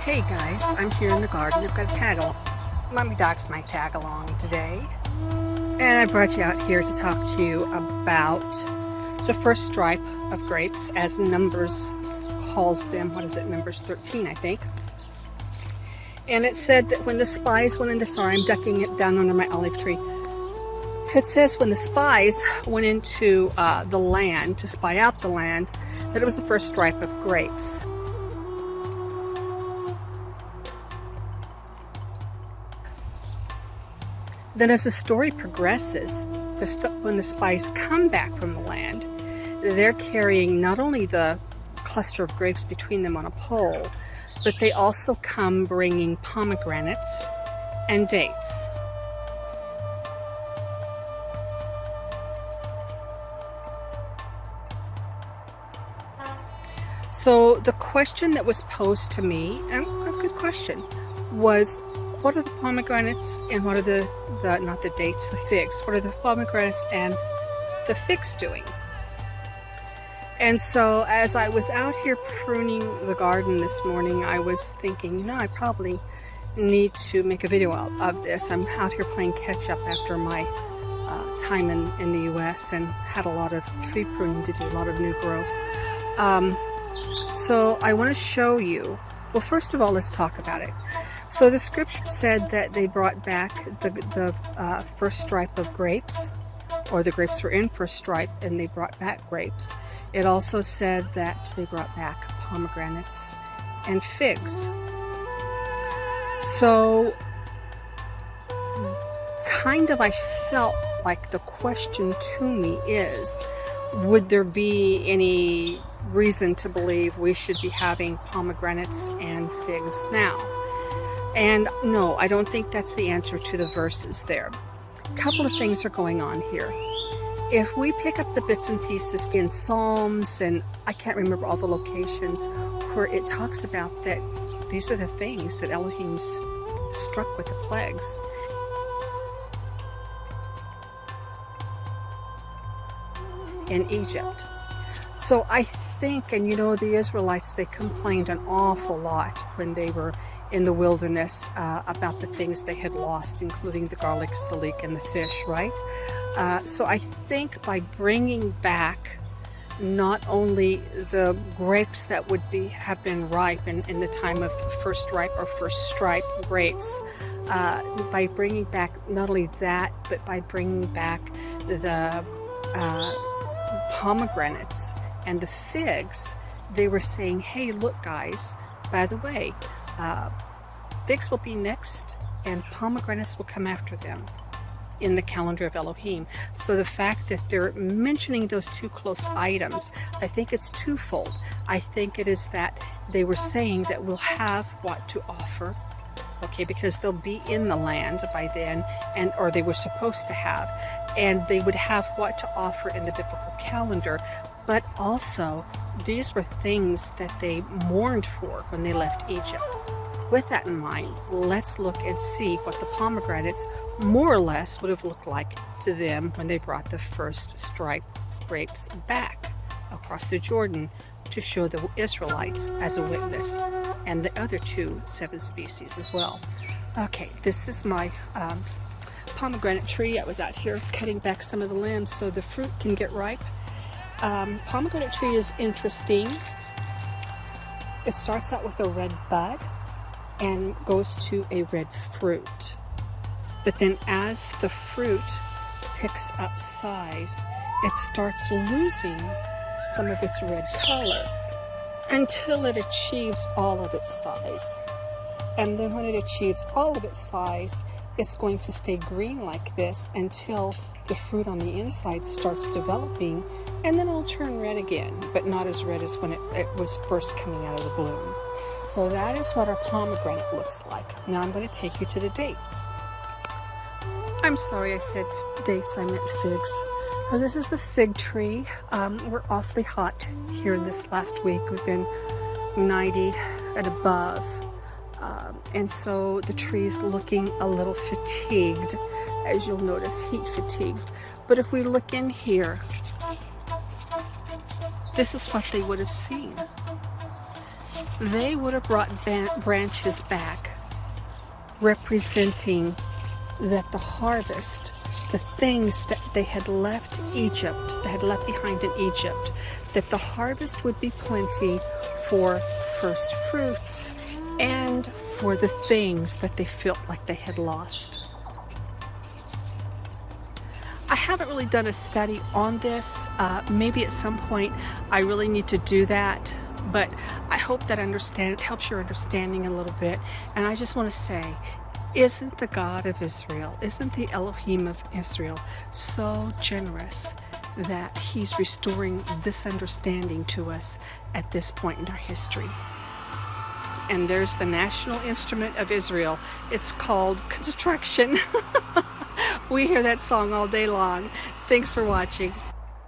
Hey guys, I'm here in the garden. I've got a tag along. Mommy Dog's my tag along today. And I brought you out here to talk to you about the first stripe of grapes, as Numbers calls them. What is it? Numbers 13, I think. And it said that when the spies went into, sorry, I'm ducking it down under my olive tree. It says when the spies went into the land to spy out the land, that it was the first stripe of grapes. Then as the story progresses, when the spies come back from the land, they're carrying not only the cluster of grapes between them on a pole, but they also come bringing pomegranates and dates. So the question that was posed to me, and a good question, was what are the pomegranates and what are the not the dates, the figs? What are the pomegranates and the figs doing? And so as I was out here pruning the garden this morning, I was thinking, I probably need to make a video of this. I'm out here playing catch up after my time in the US and had a lot of tree pruning to do, a lot of new growth. So I want to show you, well, first of all, let's talk about it. So the scripture said that they brought back the first stripe of grapes, or the grapes were in first stripe and they brought back grapes. It also said that they brought back pomegranates and figs. So kind of I felt like the question to me is, would there be any reason to believe we should be having pomegranates and figs now? And no, I don't think that's the answer to the verses there. A couple of things are going on here. If we pick up the bits and pieces in Psalms, and I can't remember all the locations, where it talks about that these are the things that Elohim struck with the plagues. In Egypt. So I think, and the Israelites, they complained an awful lot when they were in the wilderness about the things they had lost, including the garlic, the leek, and the fish, right? So I think by bringing back not only the grapes that would have been ripe in the time of first ripe or first stripe grapes, by bringing back not only that, but by bringing back the pomegranates and the figs, they were saying, hey, look guys, by the way, figs will be next and pomegranates will come after them in the calendar of Elohim. So the fact that they're mentioning those two close items, I think it's twofold. I think it is that they were saying that we'll have what to offer, okay, because they'll be in the land by then, or they were supposed to have, and they would have what to offer in the biblical calendar. But also, these were things that they mourned for when they left Egypt. With that in mind, let's look and see what the pomegranates more or less would have looked like to them when they brought the first striped grapes back across the Jordan to show the Israelites as a witness, and the other 7 species as well. Okay, this is my pomegranate tree. I was out here cutting back some of the limbs so the fruit can get ripe. Pomegranate tree is interesting. It starts out with a red bud and goes to a red fruit. But then as the fruit picks up size, it starts losing some of its red color until it achieves all of its size. And then when it achieves all of its size, it's going to stay green like this until the fruit on the inside starts developing, and then it'll turn red again, but not as red as when it was first coming out of the bloom. So that is what our pomegranate looks like. Now I'm going to take you to the dates. I'm sorry I said dates, I meant figs. This is the fig tree. We're awfully hot here this last week. We've been 90 and above. And so the tree's looking a little fatigued, as you'll notice, heat fatigued. But if we look in here, this is what they would have seen. they would have brought branches back representing that the harvest, the things that they had left Egypt, they had left behind in Egypt, that the harvest would be plenty for first fruits and for the things that they felt like they had lost. I haven't really done a study on this. Maybe at some point I really need to do that, but I hope that it helps your understanding a little bit. And I just want to say, isn't the God of Israel, isn't the Elohim of Israel so generous that he's restoring this understanding to us at this point in our history? And there's the national instrument of Israel. It's called construction. We hear that song all day long. Thanks for watching.